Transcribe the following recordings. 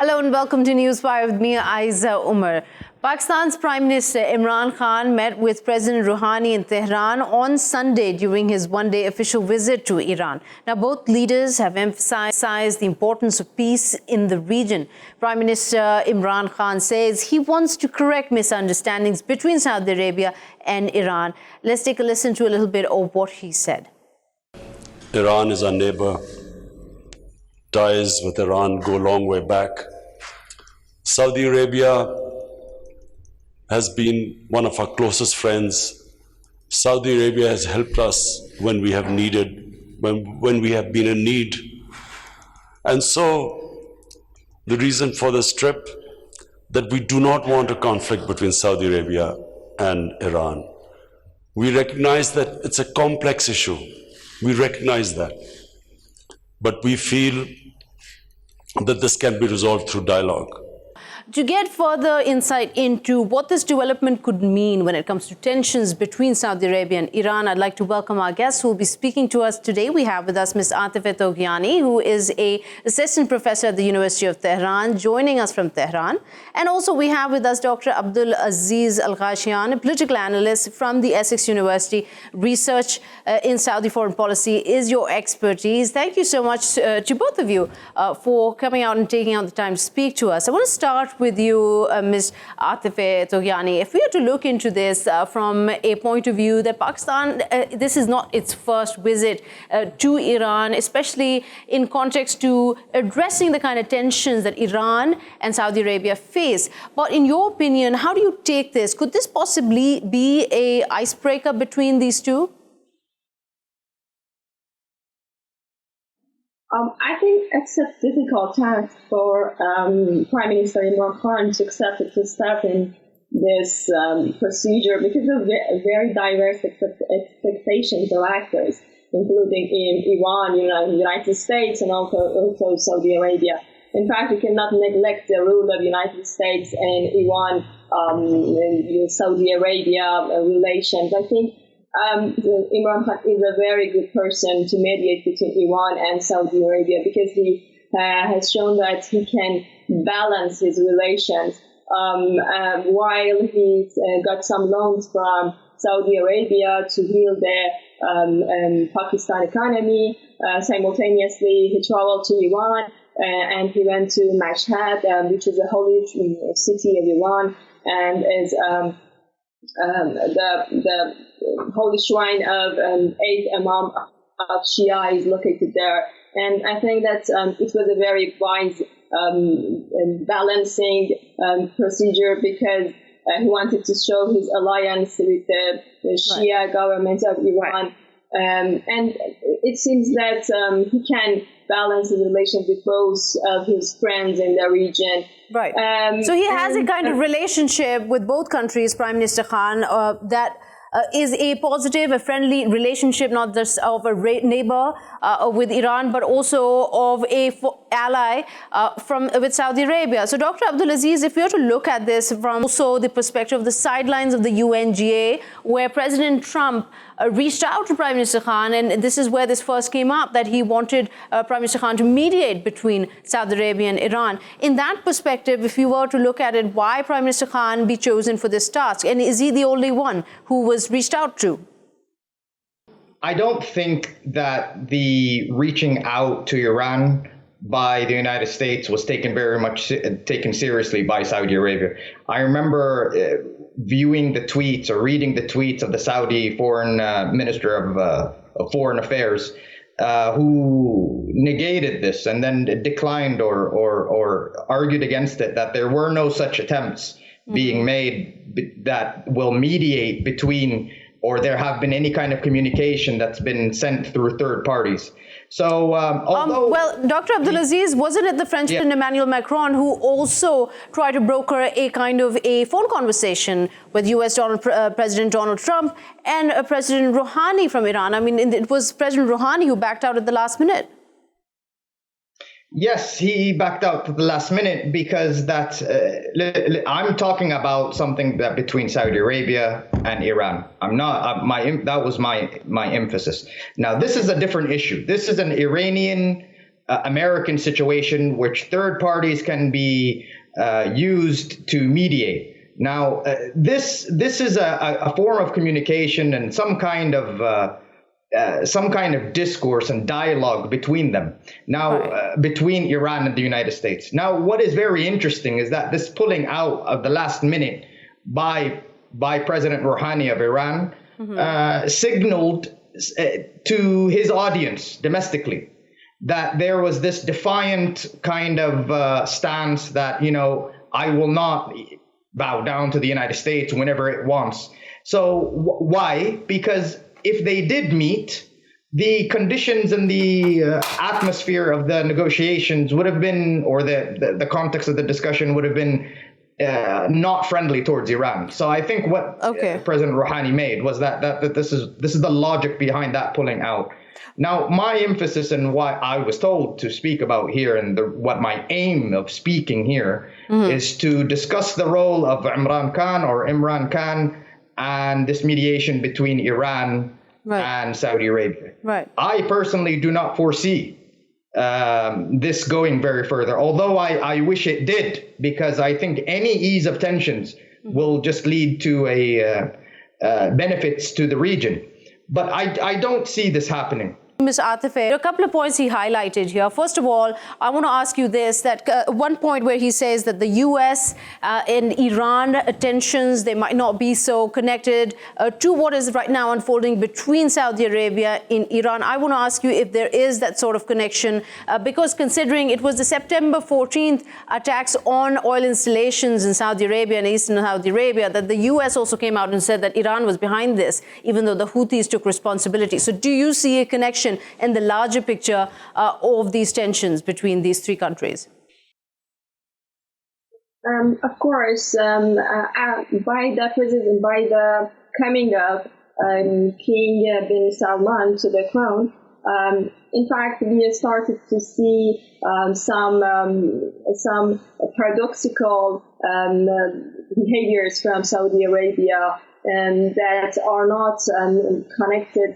Hello and welcome to Newswire with me, Ayza Omar. Pakistan's Prime Minister Imran Khan met with President Rouhani in Tehran on Sunday during his one-day official visit to Iran. Now, both leaders have emphasized the importance of peace in the region. Prime Minister Imran Khan says he wants to correct misunderstandings between Saudi Arabia and Iran. Let's take a listen to a little bit of what he said. Iran is our neighbor. Ties with Iran go a long way back. Saudi Arabia has been one of our closest friends. Saudi Arabia has helped us when we have needed, when we have been in need. And so the reason for this trip, that we do not want a conflict between Saudi Arabia and Iran. We recognize that it's a complex issue. We recognize that. But we feel that this can be resolved through dialogue. To get further insight into what this development could mean when it comes to tensions between Saudi Arabia and Iran, I'd like to welcome our guests who will be speaking to us today. We have with us Ms. Atefah Toghyani, who is an assistant professor at the University of Tehran, joining us from Tehran. And also we have with us Dr. Abdulaziz AlGhashian, a political analyst from the Essex University. Research in Saudi foreign policy is your expertise. Thank you so much to both of you for coming out and taking out the time to speak to us. I want to start with you, Ms. Atefah Toghyani. If we are to look into this from a point of view that Pakistan, this is not its first visit to Iran, especially in context to addressing the kind of tensions that Iran and Saudi Arabia face. But in your opinion, how do you take this? Could this possibly be an icebreaker between these two? I think it's a difficult task for Prime Minister Imran Khan to accept to step in this procedure because of very diverse expectations of actors, including in Iran, United States, and also Saudi Arabia. In fact, we cannot neglect the role of United States and Iran, Saudi Arabia relations. I think Imran Khan is a very good person to mediate between Iran and Saudi Arabia because he has shown that he can balance his relations while he's got some loans from Saudi Arabia to heal the Pakistan economy. Simultaneously, he traveled to Iran and he went to Mashhad, which is a holy city of Iran, and is the holy shrine of eight Imam of Shia is located there. And I think that it was a very wise balancing procedure because he wanted to show his alliance with the Shia government of Iran. And it seems that he can balance his relations with both of his friends in the region. Right. So he has a kind of relationship with both countries, Prime Minister Khan, that is a positive, a friendly relationship, not just of a neighbor with Iran, but also of a ally with Saudi Arabia. So, Dr. Abdulaziz, if we were to look at this from also the perspective of the sidelines of the UNGA, where President Trump reached out to Prime Minister Khan, and this is where this first came up, that he wanted Prime Minister Khan to mediate between Saudi Arabia and Iran. In that perspective, if you were to look at it, why Prime Minister Khan be chosen for this task? And is he the only one who was reached out to? I don't think that the reaching out to Iran by the United States was taken seriously by Saudi Arabia. I remember viewing the tweets or reading the tweets of the Saudi foreign minister of foreign affairs, who negated this and then declined or argued against it, that there were no such attempts being made that will mediate between, or there have been any kind of communication that's been sent through third parties. So, although... well, Dr. Abdulaziz, wasn't it the French President Emmanuel Macron who also tried to broker a kind of a phone conversation with US President Donald Trump and President Rouhani from Iran? I mean, it was President Rouhani who backed out at the last minute. Yes, he backed out at the last minute because that I'm talking about something that between Saudi Arabia and Iran. I'm not that was my emphasis. Now, this is a different issue. This is an Iranian American situation, which third parties can be used to mediate. Now, this is a form of communication and some kind of discourse and dialogue between them. Now, between Iran and the United States. Now, what is very interesting is that this pulling out of the last minute by President Rouhani of Iran signaled to his audience domestically that there was this defiant kind of stance that, I will not bow down to the United States whenever it wants. So why? Because if they did meet, the conditions and the atmosphere of the negotiations would have been, or the context of the discussion would have been not friendly towards Iran. So I think what President Rouhani made was that this is the logic behind that pulling out. Now, my emphasis and why I was told to speak about here and what my aim of speaking here is to discuss the role of Imran Khan and this mediation between Iran and Saudi Arabia. I personally do not foresee this going very further, although I wish it did, because I think any ease of tensions will just lead to benefits to the region. But I don't see this happening. Ms. Atefah, a couple of points he highlighted here. First of all, I want to ask you this, that one point where he says that the U.S. and Iran tensions, they might not be so connected to what is right now unfolding between Saudi Arabia and Iran. I want to ask you if there is that sort of connection, because considering it was the September 14th attacks on oil installations in Saudi Arabia and eastern Saudi Arabia, that the U.S. also came out and said that Iran was behind this, even though the Houthis took responsibility. So do you see a connection in the larger picture of these tensions between these three countries? Of course, by the coming of King bin Salman to the crown, in fact, we have started to see some paradoxical behaviors from Saudi Arabia that are not connected.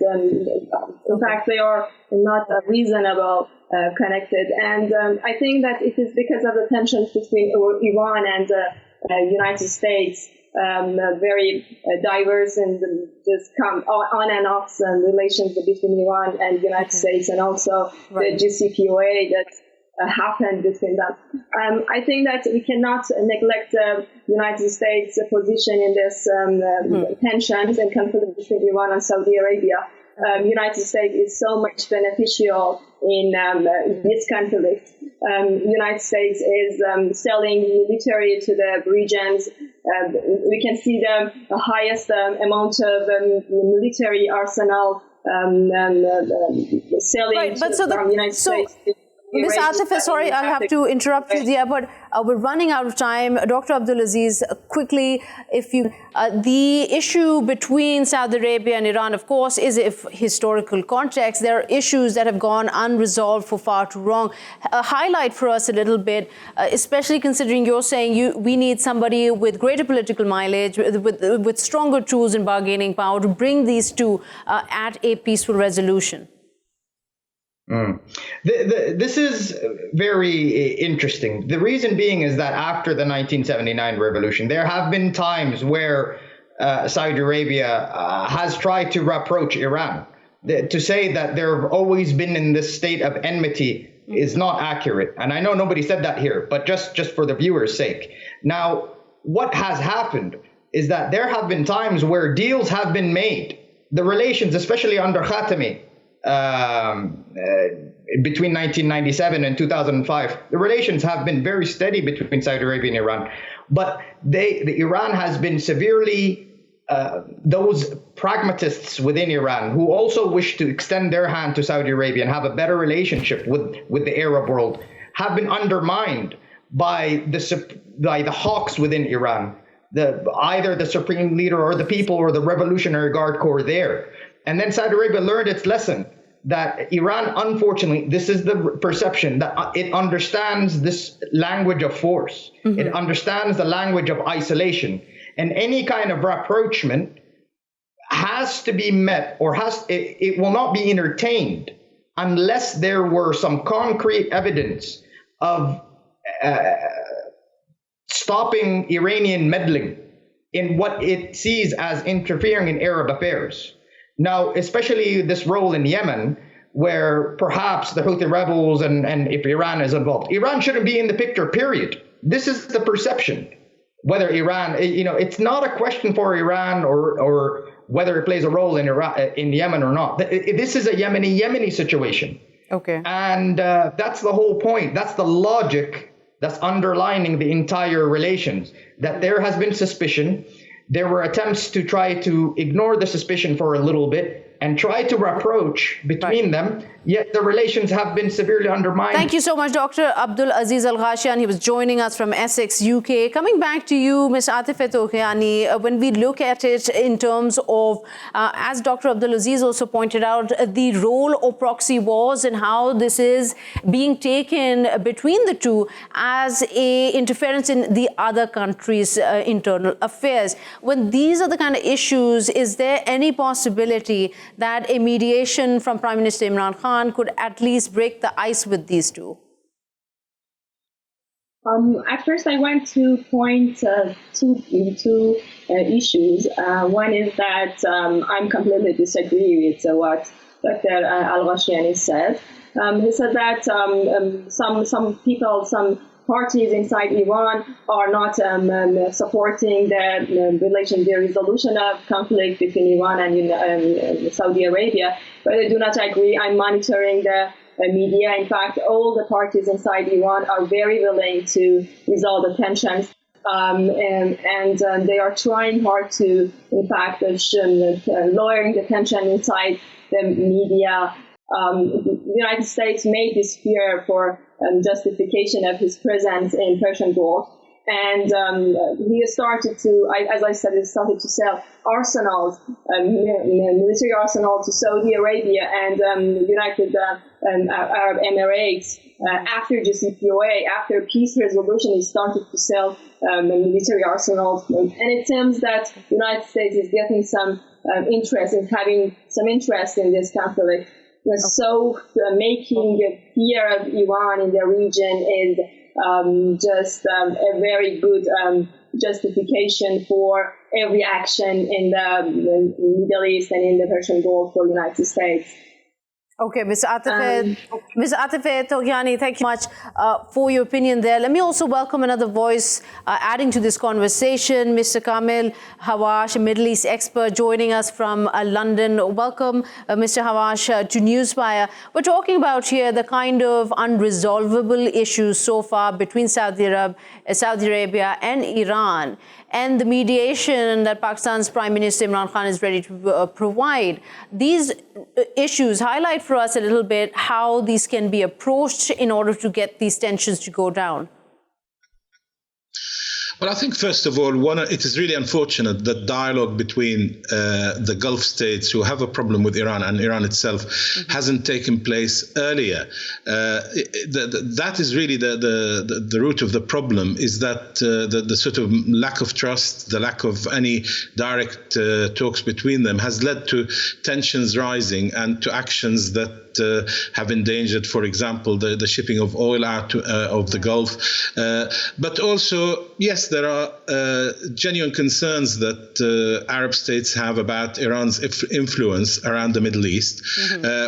In fact, they are not reasonable connected. And I think that it is because of the tensions between Iran and the United States, very diverse and just come on and off relations between Iran and the United States, and also the JCPOA that happened between them. I think that we cannot neglect the United States' position in this tensions and conflict between Iran and Saudi Arabia. United States is so much beneficial in this conflict. United States is selling military to the regions. We can see the highest amount of military arsenal selling from the United States. Ms. Atefah, sorry, I'll have to interrupt you there, but we're running out of time. Dr. Abdulaziz, quickly, the issue between Saudi Arabia and Iran, of course, is a historical context. There are issues that have gone unresolved for far too long. Highlight for us a little bit, especially considering you're saying we need somebody with greater political mileage, with stronger tools and bargaining power to bring these two at a peaceful resolution. This is very interesting. The reason being is that after the 1979 revolution, there have been times where Saudi Arabia has tried to approach Iran. To say that they've always been in this state of enmity is not accurate. And I know nobody said that here, but just for the viewers' sake. Now, what has happened is that there have been times where deals have been made. The relations, especially under Khatami, between 1997 and 2005, the relations have been very steady between Saudi Arabia and Iran. But Iran has been severely, those pragmatists within Iran who also wish to extend their hand to Saudi Arabia and have a better relationship with the Arab world, have been undermined by the hawks within Iran, either the supreme leader or the people or the Revolutionary Guard Corps there. And then Saudi Arabia learned its lesson that Iran, unfortunately, this is the perception, that it understands this language of force. It understands the language of isolation. And any kind of rapprochement has to be met, or it will not be entertained unless there were some concrete evidence of stopping Iranian meddling in what it sees as interfering in Arab affairs. Now, especially this role in Yemen, where perhaps the Houthi rebels and if Iran is involved, Iran shouldn't be in the picture, period. This is the perception. Whether Iran, it's not a question for Iran or whether it plays a role in Yemen or not. This is a Yemeni situation. Okay. And that's the whole point. That's the logic that's underlining the entire relations, that there has been suspicion. There were attempts to try to ignore the suspicion for a little bit and try to rapproch between them, yet the relations have been severely undermined. Thank you so much, Dr. Abdulaziz AlGhashian. He was joining us from Essex, UK. Coming back to you, Ms. Atefah Toghyani, when we look at it in terms of, as Dr. Abdulaziz also pointed out, the role of proxy wars and how this is being taken between the two as a interference in the other country's internal affairs. When these are the kind of issues, is there any possibility that a mediation from Prime Minister Imran Khan could at least break the ice with these two? At first, I want to point two issues. One is that I completely disagree with what Dr. AlGhashian said. He said that some people, some parties inside Iran are not supporting the resolution of conflict between Iran and Saudi Arabia, but I do not agree. I'm monitoring the media. In fact, all the parties inside Iran are very willing to resolve the tensions. And they are trying hard to, in fact, lowering the tension inside the media. The United States made this fear for justification of his presence in Persian Gulf. And he started to, as I said, he started to sell arsenals, military arsenals to Saudi Arabia and United Arab Emirates. After JCPOA, after peace resolution, he started to sell military arsenals. And it seems that the United States is getting some interest in having some interest in this conflict. So making fear of Iran in the region is just a very good justification for every action in the Middle East and in the Persian Gulf for the United States. Okay, Ms. Atefah Toghyani, thank you much for your opinion there. Let me also welcome another voice adding to this conversation, Mr. Kamel Hawaash, a Middle East expert joining us from London. Welcome, Mr. Hawaash, to Newswire. We're talking about here the kind of unresolvable issues so far between Saudi Arabia and Iran, and the mediation that Pakistan's Prime Minister Imran Khan is ready to provide. These issues highlight for us a little bit how these can be approached in order to get these tensions to go down. Well, I think, first of all, it is really unfortunate that dialogue between the Gulf states who have a problem with Iran and Iran itself hasn't taken place earlier. That is really the root of the problem, is that the sort of lack of trust, the lack of any direct talks between them has led to tensions rising and to actions that have endangered, for example, the shipping of oil out of the Gulf. But also, yes, there are genuine concerns that Arab states have about Iran's influence around the Middle East,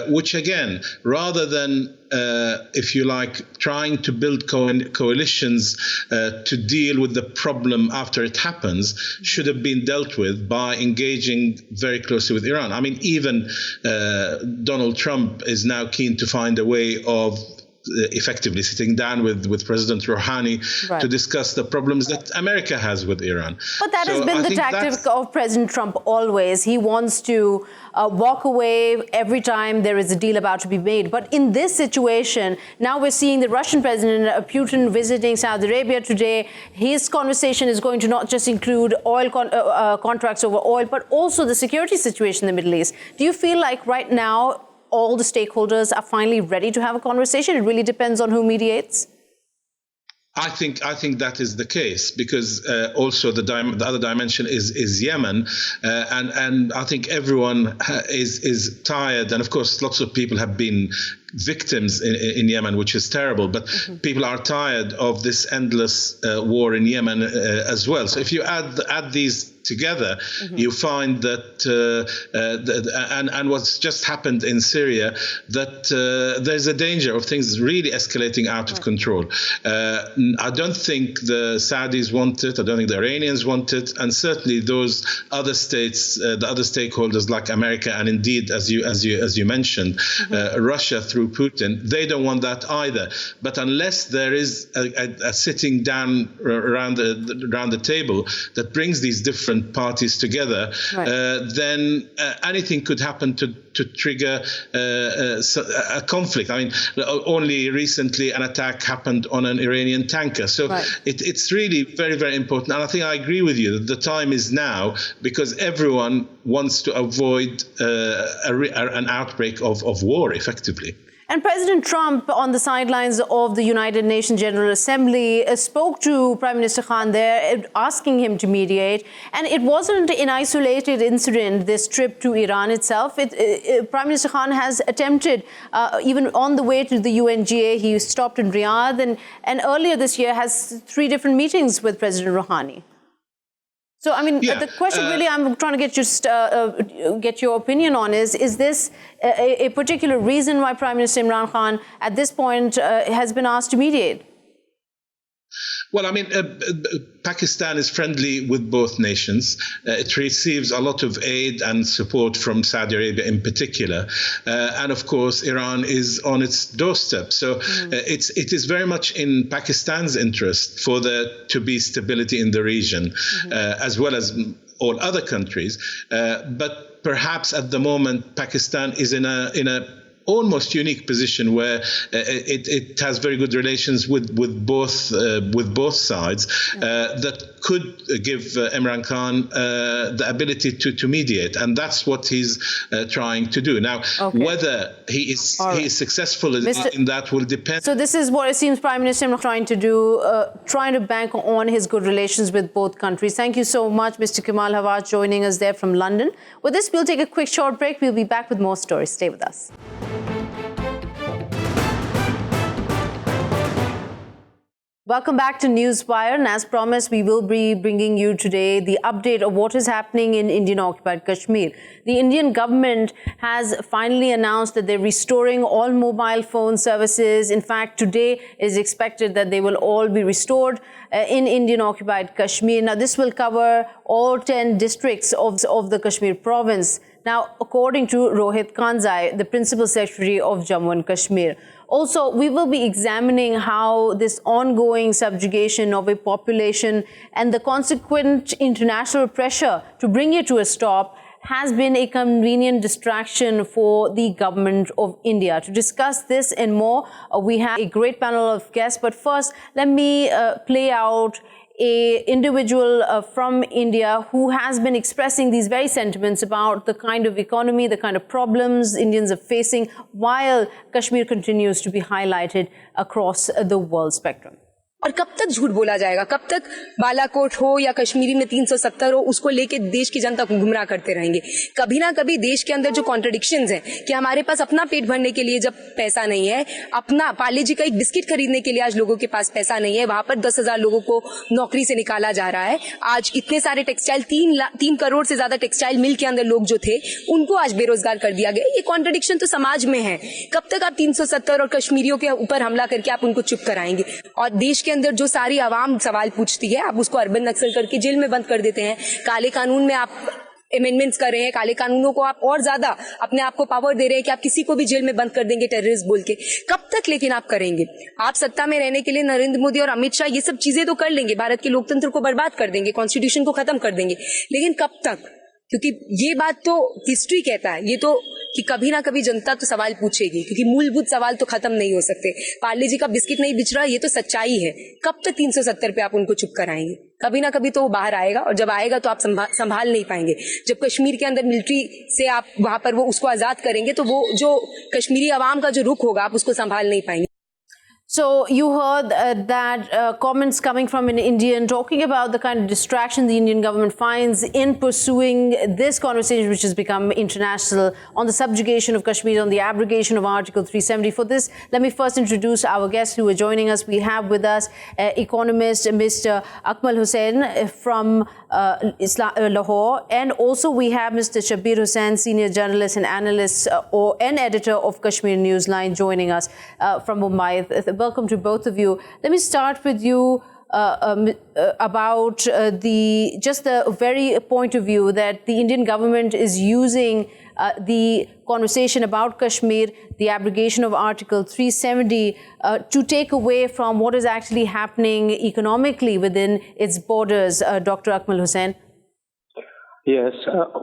which again, rather than if you like, trying to build coalitions to deal with the problem after it happens, should have been dealt with by engaging very closely with Iran. I mean, even Donald Trump is now keen to find a way of effectively sitting down with President Rouhani to discuss the problems that America has with Iran. But that has been the tactic of President Trump always. He wants to walk away every time there is a deal about to be made. But in this situation, now we're seeing the Russian President Putin visiting Saudi Arabia today. His conversation is going to not just include oil contracts over oil, but also the security situation in the Middle East. Do you feel like right now all the stakeholders are finally ready to have a conversation? It really depends on who mediates. I think that is the case because also the other dimension is Yemen, and I think everyone is tired, and of course lots of people have been victims in Yemen, which is terrible, but people are tired of this endless war in Yemen as well. So if you add these together, you find that and what's just happened in Syria, that there's a danger of things really escalating out of control. I don't think the Saudis want it. I don't think the Iranians want it, and certainly those other states, the other stakeholders like America, and indeed, as you mentioned, Russia through Putin, they don't want that either. But unless there is a sitting down around the table that brings these different parties together, then anything could happen to trigger a conflict. I mean, only recently an attack happened on an Iranian tanker. So it's really very, very important. And I think I agree with you that the time is now because everyone wants to avoid an outbreak of war, effectively. And President Trump, on the sidelines of the United Nations General Assembly, spoke to Prime Minister Khan there, asking him to mediate. And it wasn't an isolated incident, this trip to Iran itself. Prime Minister Khan has attempted, even on the way to the UNGA, he stopped in Riyadh, and earlier this year has 3 different meetings with President Rouhani. So, I mean, the question really I'm trying to get your opinion on is this a particular reason why Prime Minister Imran Khan at this point has been asked to mediate? Well, I mean, Pakistan is friendly with both nations. It receives a lot of aid and support from Saudi Arabia in particular. And of course, Iran is on its doorstep. So it is very much in Pakistan's interest for there to be stability in the region, as well as all other countries. But perhaps at the moment, Pakistan is in a almost unique position where it has very good relations with both sides that could give Imran Khan the ability to mediate, and that's what he's trying to do now. Whether he is successful in that will depend. So this is what it seems Prime Minister Imran trying to do, trying to bank on his good relations with both countries. Thank you so much, Mr. Kamel Hawaash, joining us there from London. With this, we'll take a quick short break. We'll be back with more stories. Stay with us. Welcome back to Newswire, and as promised, we will be bringing you today the update of what is happening in Indian-occupied Kashmir. The Indian government has finally announced that they're restoring all mobile phone services. In fact, today is expected that they will all be restored in Indian-occupied Kashmir. Now, this will cover all 10 districts of the Kashmir province. Now, according to Rohit Kanzai, the Principal Secretary of Jammu and Kashmir. Also, we will be examining how this ongoing subjugation of a population and the consequent international pressure to bring it to a stop has been a convenient distraction for the government of India. To discuss this and more, we have a great panel of guests. But first, let me play out an individual from India who has been expressing these very sentiments about the kind of economy, the kind of problems Indians are facing, while Kashmir continues to be highlighted across the world spectrum. और कब तक झूठ बोला जाएगा, कब तक बालाकोट हो या कश्मीरी में 370 हो, उसको लेके देश की जनता को गुमराह करते रहेंगे। कभी ना कभी देश के अंदर जो कॉन्ट्रडिक्शंस हैं कि हमारे पास अपना पेट भरने के लिए जब पैसा नहीं है, अपना पार्ले जी का एक बिस्किट खरीदने के लिए आज लोगों के पास पैसा नहीं है, वहां पर 10,000 लोगों को नौकरी से निकाला जा रहा है। आज इतने सारे टेक्सटाइल 3 करोड़ से ज्यादा टेक्सटाइल मिल के अंदर लोग जो थे उनको आज बेरोजगार कर दिया गया। ये कॉन्ट्रडिक्शन तो समाज में है। कब तक आप 370 और कश्मीरियों के ऊपर हमला करके आप उनको चुप कराएंगे? और देश के अंदर जो सारी आवाम सवाल पूछती है, आप उसको अर्बन नक्सल करके जेल में बंद कर देते हैं। काले कानून में आप अमेंडमेंट्स कर रहे हैं, काले कानूनों को आप और ज्यादा अपने आप को पावर दे रहे हैं कि आप किसी को भी जेल में बंद कर देंगे टेररिस्ट बोल के। कब तक लेकिन आप करेंगे? आप सत्ता में रहने के लिए नरेंद्र मोदी और अमित शाह ये सब चीजें तो कर लेंगे, भारत के लोकतंत्र को बर्बाद कर देंगे, कॉन्स्टिट्यूशन को खत्म कर देंगे, लेकिन कब तक? क्योंकि ये बात तो हिस्ट्री कहता है, ये तो कि कभी ना कभी जनता तो सवाल पूछेगी, क्योंकि मूलभूत सवाल तो खत्म नहीं हो सकते। पार्ले जी का बिस्किट नहीं बिछ रहा, ये तो सच्चाई है। कब तक 370 पे आप उनको चुप कराएंगे? कभी ना कभी तो वो बाहर आएगा, और जब आएगा तो आप संभाल नहीं पाएंगे। जब कश्मीर के अंदर मिलिट्री से आप वहां पर वो उसको आजाद करेंगे, तो वो जो कश्मीरी आवाम का जो रुख होगा, आप उसको संभाल नहीं पाएंगे। So you heard that comments coming from an Indian talking about the kind of distraction the Indian government finds in pursuing this conversation, which has become international, on the subjugation of Kashmir, on the abrogation of Article 370. For this, let me first introduce our guests who are joining us. We have with us economist Mr. Akmal Hussain from Lahore, and also we have Mr. Shabir Hussain, senior journalist and analyst and editor of Kashmir Newsline, joining us from Mumbai. Welcome to both of you. Let me start with you about the very point of view that the Indian government is using the conversation about Kashmir, the abrogation of Article 370, to take away from what is actually happening economically within its borders. Dr. Akmal Hussain. Yes,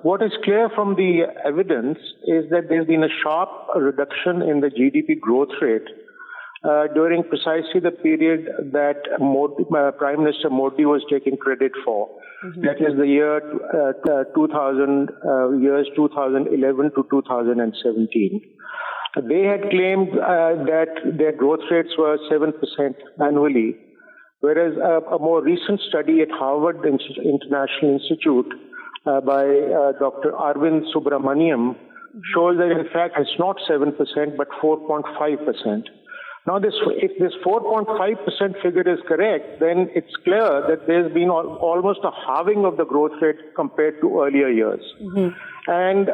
what is clear from the evidence is that there's been a sharp reduction in the GDP growth rate during precisely the period that Prime Minister Modi was taking credit for. Mm-hmm. That is the year 2011 to 2017. They had claimed that their growth rates were 7% annually, whereas a more recent study at Harvard International Institute by Dr. Arvind Subramaniam shows that in fact it's not 7% but 4.5%. Now, if this 4.5% figure is correct, then it's clear that there's been almost a halving of the growth rate compared to earlier years. Mm-hmm. And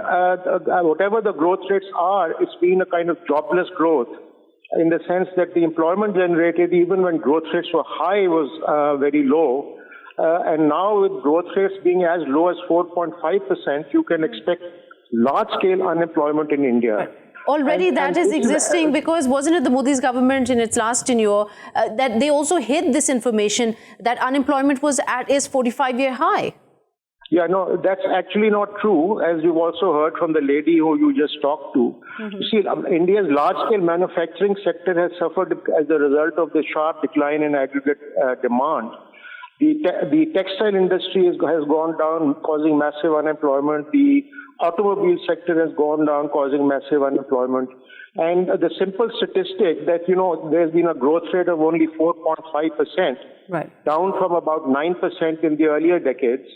whatever the growth rates are, it's been a kind of jobless growth, in the sense that the employment generated, even when growth rates were high, was very low. And now with growth rates being as low as 4.5%, you can expect large-scale unemployment in India. Right. Already that is existing, because wasn't it the Modi's government in its last tenure that they also hid this information that unemployment was at its 45-year high? Yeah, no, that's actually not true, as you've also heard from the lady who you just talked to. Mm-hmm. You see, India's large-scale manufacturing sector has suffered as a result of the sharp decline in aggregate demand. The textile industry has gone down, causing massive unemployment. The automobile sector has gone down, causing massive unemployment. And the simple statistic that, there's been a growth rate of only 4.5%, right, down from about 9% in the earlier decades,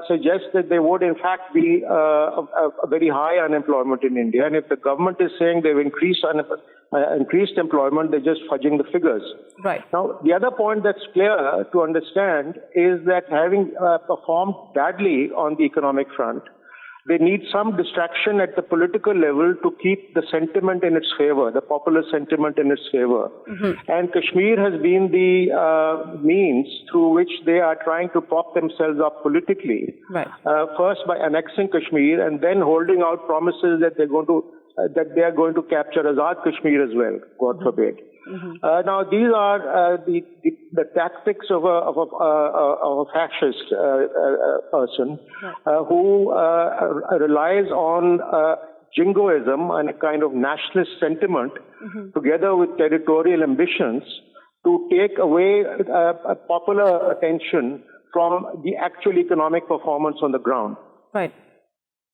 suggests that there would in fact be a very high unemployment in India. And if the government is saying they've increased employment, they're just fudging the figures. Right. Now, the other point that's clear to understand is that having performed badly on the economic front, they need some distraction at the political level to keep the sentiment in its favor, the popular sentiment in its favor. Mm-hmm. And Kashmir has been the means through which they are trying to prop themselves up politically. Right. First by annexing Kashmir, and then holding out promises that they are going to capture Azad Kashmir as well, God forbid. Mm-hmm. Now, these are the tactics of a fascist person who relies on jingoism and a kind of nationalist sentiment, together with territorial ambitions, to take away popular attention from the actual economic performance on the ground. Right.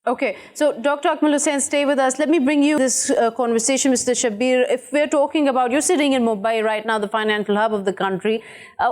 Okay, so Dr. Akmal Hussain, stay with us. Let me bring you this conversation, Mr. Shabir. If we're talking about, you're sitting in Mumbai right now, the financial hub of the country.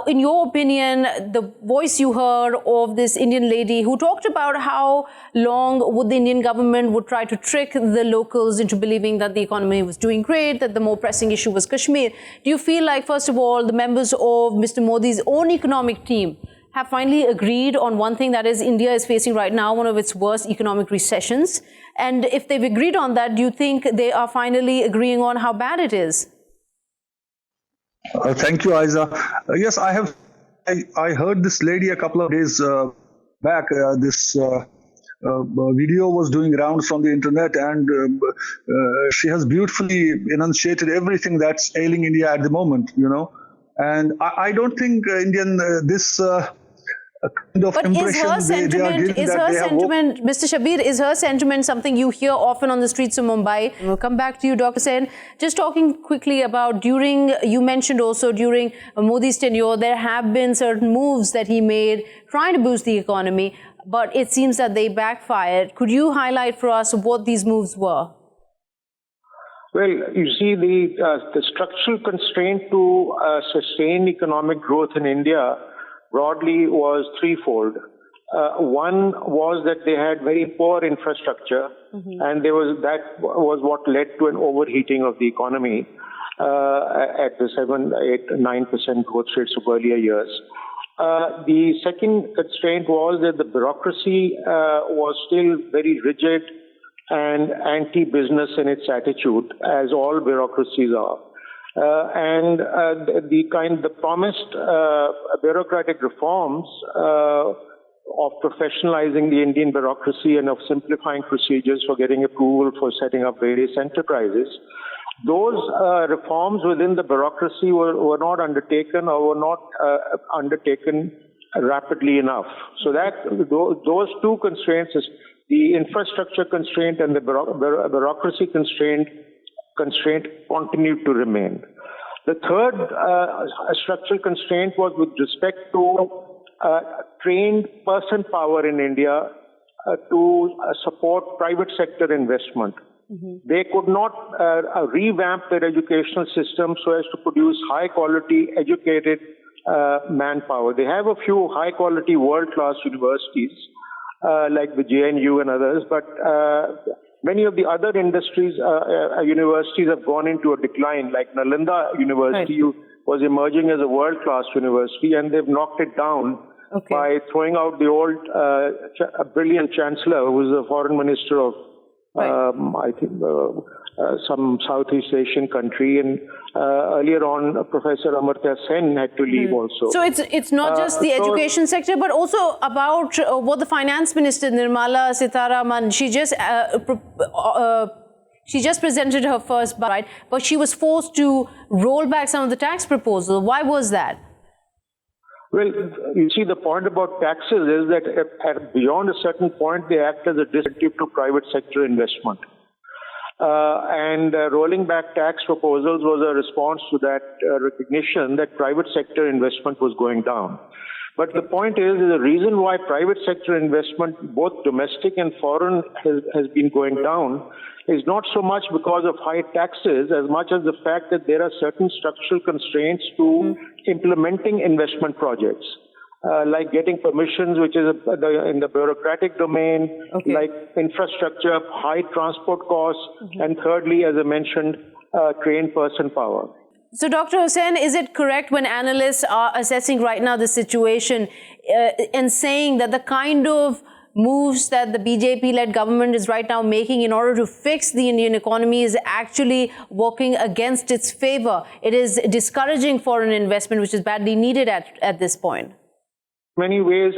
In your opinion, the voice you heard of this Indian lady who talked about how long would the Indian government would try to trick the locals into believing that the economy was doing great, that the more pressing issue was Kashmir. Do you feel like, first of all, the members of Mr. Modi's own economic team have finally agreed on one thing, that is India is facing right now one of its worst economic recessions? And if they've agreed on that, do you think they are finally agreeing on how bad it is? Thank you, Ayza. Yes, I heard this lady a couple of days back. This video was doing rounds on the internet, and she has beautifully enunciated everything that's ailing India at the moment, And I don't think this kind of but impression Mr. Shabir, is her sentiment something you hear often on the streets of Mumbai? We'll come back to you, Dr. Sen. Just talking quickly about you mentioned also during Modi's tenure, there have been certain moves that he made trying to boost the economy, but it seems that they backfired. Could you highlight for us what these moves were? Well, you see, the structural constraint to sustain economic growth in India broadly was threefold. One was that they had very poor infrastructure, and that was what led to an overheating of the economy at the 7, 8, 9% growth rates of earlier years. The second constraint was that the bureaucracy was still very rigid and anti-business in its attitude, as all bureaucracies are. And the promised bureaucratic reforms of professionalizing the Indian bureaucracy and of simplifying procedures for getting approval for setting up various enterprises, those reforms within the bureaucracy were not undertaken or were not undertaken rapidly enough. So those two constraints, the infrastructure constraint and the bureaucracy constraint continued to remain. The third structural constraint was with respect to trained person power in India to support private sector investment. They could not revamp their educational system so as to produce high quality educated manpower. They have a few high quality world class universities like the JNU and others, but many of the other industries, universities have gone into a decline, like Nalanda University was emerging as a world class university, and they've knocked it down by throwing out the old brilliant chancellor who was the foreign minister of I think some Southeast Asian country, and earlier on Professor Amartya Sen had to leave also. So it's not just the education sector, but also about what the finance minister Nirmala Sitharaman, she just presented her first budget, but she was forced to roll back some of the tax proposals. Why was that? Well, you see, the point about taxes is that beyond a certain point, they act as a disincentive to private sector investment. And rolling back tax proposals was a response to that recognition that private sector investment was going down. But the point is the reason why private sector investment, both domestic and foreign, has been going down is not so much because of high taxes as much as the fact that there are certain structural constraints to implementing investment projects, like getting permissions, which is in the bureaucratic domain, like infrastructure, high transport costs, and thirdly, as I mentioned, trained person power. So, Dr. Hussain, is it correct when analysts are assessing right now the situation and saying that the kind of moves that the BJP-led government is right now making in order to fix the Indian economy is actually working against its favor? It is discouraging foreign investment, which is badly needed at this point. Many ways,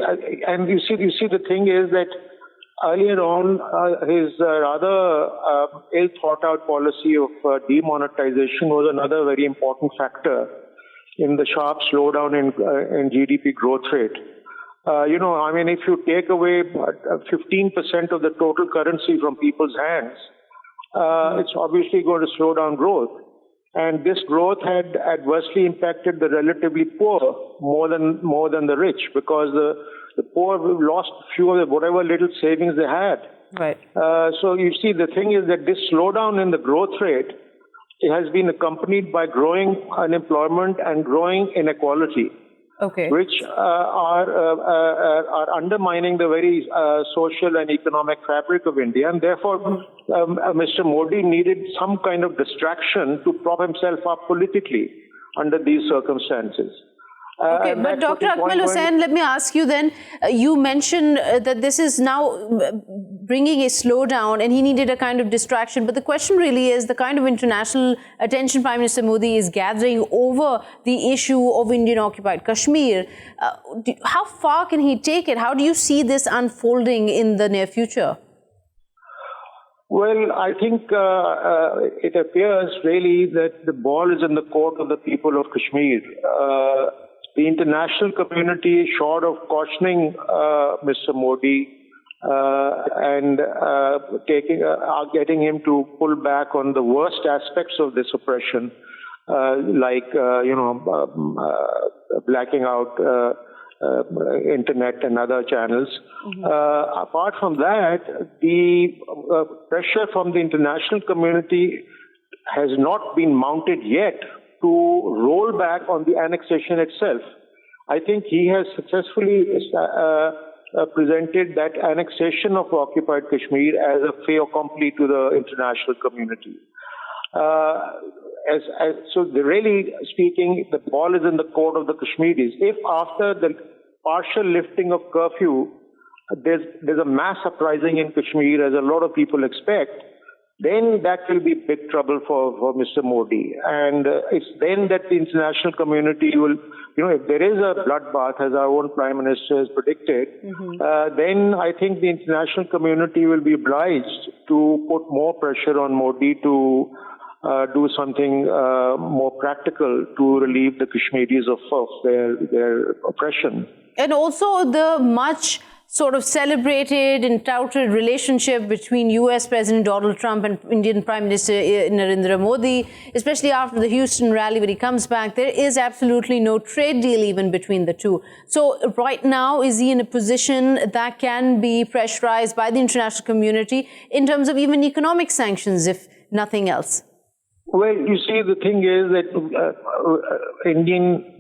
and you see, the thing is that earlier on, his rather ill-thought-out policy of demonetization was another very important factor in the sharp slowdown in GDP growth rate. If you take away 15% of the total currency from people's hands, it's obviously going to slow down growth. And this growth had adversely impacted the relatively poor more than the rich, because the poor lost few of whatever little savings they had. Right. So you see, the thing is that this slowdown in the growth rate, it has been accompanied by growing unemployment and growing inequality. Which are undermining the very social and economic fabric of India. And therefore, Mr. Modi needed some kind of distraction to prop himself up politically under these circumstances. But Dr. Akmal Hussain, let me ask you then, you mentioned that this is now bringing a slowdown and he needed a kind of distraction. But the question really is the kind of international attention Prime Minister Modi is gathering over the issue of Indian-occupied Kashmir. How far can he take it? How do you see this unfolding in the near future? Well, I think it appears really that the ball is in the court of the people of Kashmir. The international community is short of cautioning Mr. Modi and getting him to pull back on the worst aspects of this oppression, like blacking out internet and other channels. Apart from that, the pressure from the international community has not been mounted yet to roll back on the annexation itself. I think he has successfully presented that annexation of occupied Kashmir as a fait accompli to the international community. So really speaking, the ball is in the court of the Kashmiris. If after the partial lifting of curfew, there's a mass uprising in Kashmir, as a lot of people expect, then that will be big trouble for Mr. Modi. And it's then that the international community will, if there is a bloodbath, as our own Prime Minister has predicted, then I think the international community will be obliged to put more pressure on Modi to do something more practical to relieve the Kashmiris of their oppression. And also the much sort of celebrated and touted relationship between US President Donald Trump and Indian Prime Minister Narendra Modi, especially after the Houston rally when he comes back. There is absolutely no trade deal even between the two. So right now, is he in a position that can be pressurized by the international community in terms of even economic sanctions, if nothing else? Well, you see, the thing is that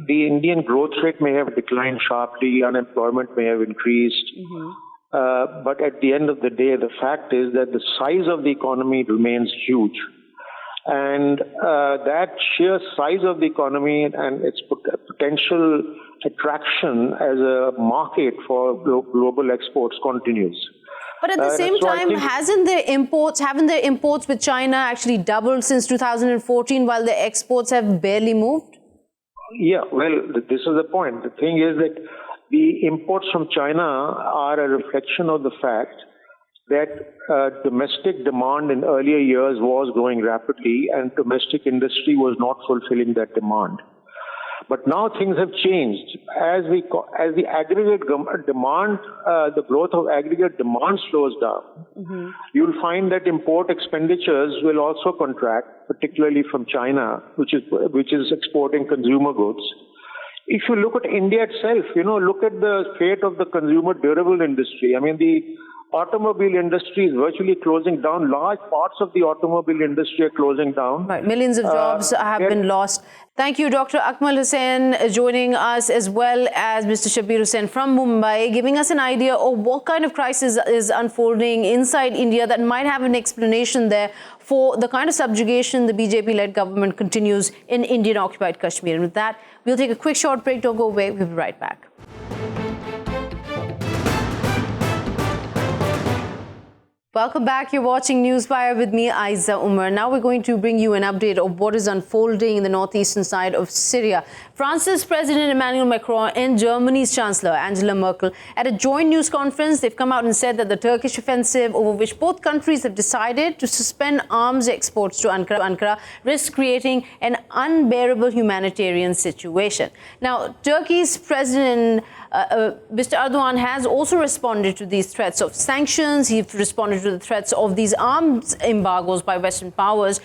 the Indian growth rate may have declined sharply, unemployment may have increased, but at the end of the day, the fact is that the size of the economy remains huge. And that sheer size of the economy and its potential attraction as a market for global exports continues. But at the same time, haven't their imports with China actually doubled since 2014 while the exports have barely moved? Yeah, well, this is the point. The thing is that the imports from China are a reflection of the fact that domestic demand in earlier years was growing rapidly and domestic industry was not fulfilling that demand. But now things have changed. As the aggregate demand, the growth of aggregate demand slows down, you'll find that import expenditures will also contract, particularly from China, which is exporting consumer goods. If you look at India itself, look at the fate of the consumer durable industry. I mean, the automobile industry is virtually closing down. Large parts of the automobile industry are closing down. Right. Millions of jobs have been lost. Thank you, Dr. Akmal Hussain, joining us, as well as Mr. Shabir Hussain from Mumbai, giving us an idea of what kind of crisis is unfolding inside India that might have an explanation there for the kind of subjugation the BJP-led government continues in Indian-occupied Kashmir. And with that, we'll take a quick short break. Don't go away. We'll be right back. Welcome back. You're watching Newswire with me, Ayza Omar. Now we're going to bring you an update of what is unfolding in the northeastern side of Syria. France's President Emmanuel Macron and Germany's Chancellor Angela Merkel at a joint news conference, they've come out and said that the Turkish offensive, over which both countries have decided to suspend arms exports to Ankara, risks creating an unbearable humanitarian situation. Now, Turkey's President Mr. Erdogan has also responded to these threats of sanctions. He responded to the threats of these arms embargoes by Western powers.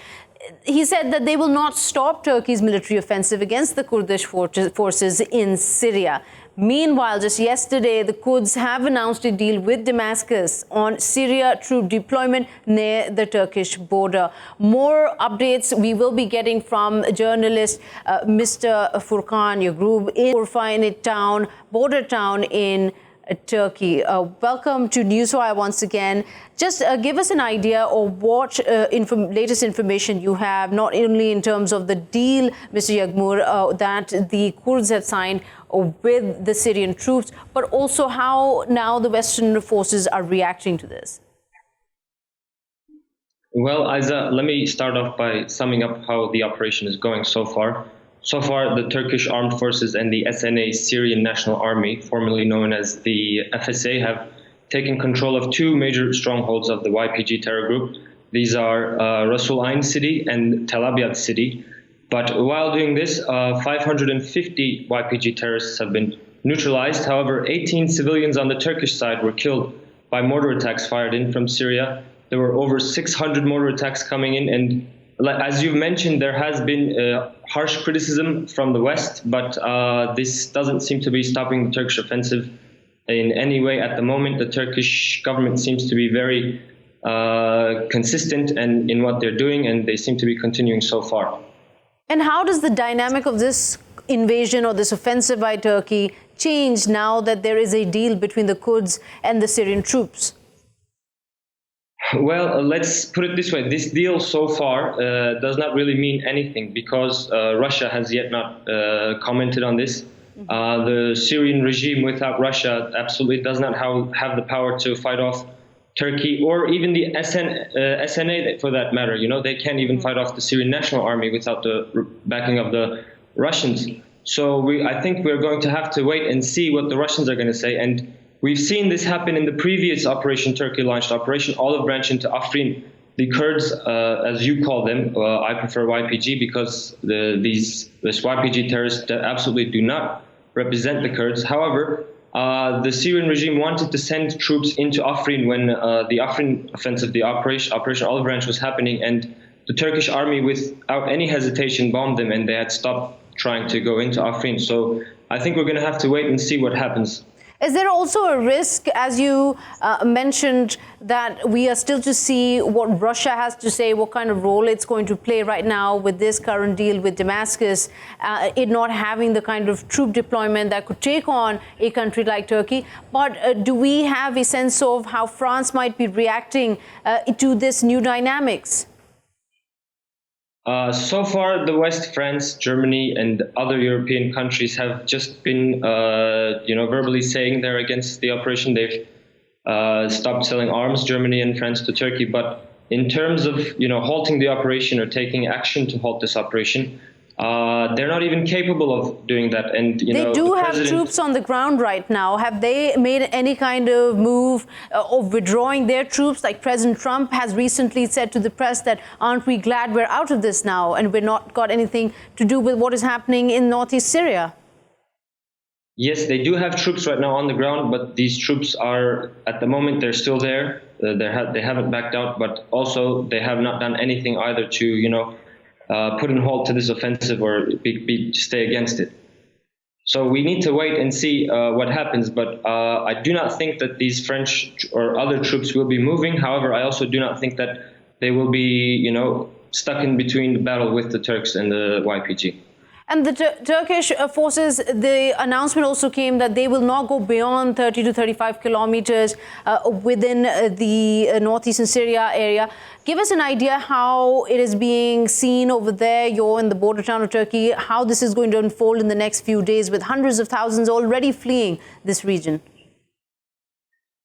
He said that they will not stop Turkey's military offensive against the Kurdish forces in Syria. Meanwhile, just yesterday, the Kurds have announced a deal with Damascus on Syria troop deployment near the Turkish border. More updates we will be getting from journalist Mr. Furkan Yagmur in Urfa, in a town, border town in Turkey. Welcome to Newswire once again. Just give us an idea of what latest information you have, not only in terms of the deal, Mr. Yagmur, that the Kurds have signed with the Syrian troops, but also how now the Western forces are reacting to this. Well, Ayza, let me start off by summing up how the operation is going so far. So far, the Turkish Armed Forces and the SNA Syrian National Army, formerly known as the FSA, have taken control of two major strongholds of the YPG terror group. These are Rasul Ain city and Tel Abyad city. But while doing this, 550 YPG terrorists have been neutralized. However, 18 civilians on the Turkish side were killed by mortar attacks fired in from Syria. There were over 600 mortar attacks coming in, and as you've mentioned, there has been harsh criticism from the West, but this doesn't seem to be stopping the Turkish offensive in any way at the moment. The Turkish government seems to be very consistent and in what they're doing, and they seem to be continuing so far. And how does the dynamic of this invasion or this offensive by Turkey change now that there is a deal between the Kurds and the Syrian troops? Well, let's put it this way. This deal so far does not really mean anything because Russia has yet not commented on this. The Syrian regime without Russia absolutely does not have the power to fight off Turkey or even the SNA for that matter. You know, they can't even fight off the Syrian National Army without the backing of the Russians. So I think we're going to have to wait and see what the Russians are going to say. And we've seen this happen in the previous operation Turkey launched, Operation Olive Branch into Afrin. The Kurds, as you call them, I prefer YPG because this YPG terrorists absolutely do not represent the Kurds. However, the Syrian regime wanted to send troops into Afrin when the Afrin offensive, the Operation Olive Branch was happening, and the Turkish army, without any hesitation, bombed them, and they had stopped trying to go into Afrin. So I think we're going to have to wait and see what happens. Is there also a risk, as you mentioned, that we are still to see what Russia has to say, what kind of role it's going to play right now with this current deal with Damascus, it not having the kind of troop deployment that could take on a country like Turkey? But do we have a sense of how France might be reacting to this new dynamics? So far, the West, France, Germany, and other European countries have just been, verbally saying they're against the operation. They've stopped selling arms, Germany and France, to Turkey. But in terms of, halting the operation or taking action to halt this operation, they're not even capable of doing that. And they do have troops on the ground right now. Have they made any kind of move of withdrawing their troops? Like President Trump has recently said to the press that, aren't we glad we're out of this now and we're not got anything to do with what is happening in northeast Syria? Yes, they do have troops right now on the ground, but these troops are, at the moment, they're still there. They haven't backed out, but also they have not done anything either to, put an halt to this offensive or stay against it. So we need to wait and see what happens. But I do not think that these French or other troops will be moving. However, I also do not think that they will be, stuck in between the battle with the Turks and the YPG. And the Turkish forces, the announcement also came that they will not go beyond 30 to 35 kilometers within the northeastern Syria area. Give us an idea how it is being seen over there. You're in the border town of Turkey, how this is going to unfold in the next few days with hundreds of thousands already fleeing this region.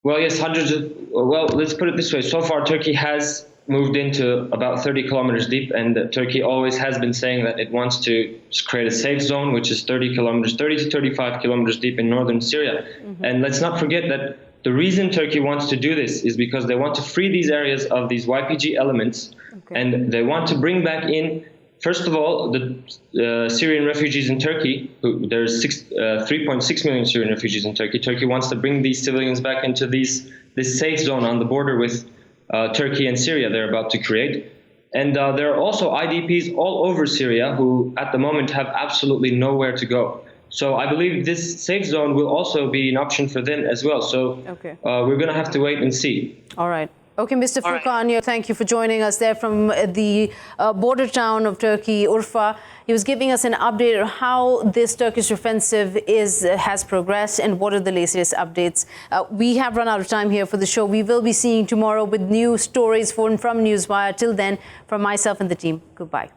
Well, yes, let's put it this way. So far, Turkey has moved into about 30 kilometers deep, and Turkey always has been saying that it wants to create a safe zone, which is 30 to 35 kilometers deep in northern Syria. Mm-hmm. And let's not forget that the reason Turkey wants to do this is because they want to free these areas of these YPG elements, and they want to bring back in, first of all, the Syrian refugees in Turkey. There's 3.6 million Syrian refugees in Turkey. Turkey wants to bring these civilians back into this safe zone on the border with Turkey and Syria they're about to create. And there are also IDPs all over Syria who at the moment have absolutely nowhere to go. So I believe this safe zone will also be an option for them as well. So we're going to have to wait and see. All right. Okay, Mr. Furkan, thank you for joining us there from the border town of Turkey, Urfa. He was giving us an update on how this Turkish offensive has progressed and what are the latest updates. We have run out of time here for the show. We will be seeing you tomorrow with new stories from Newswire. Till then, from myself and the team, goodbye.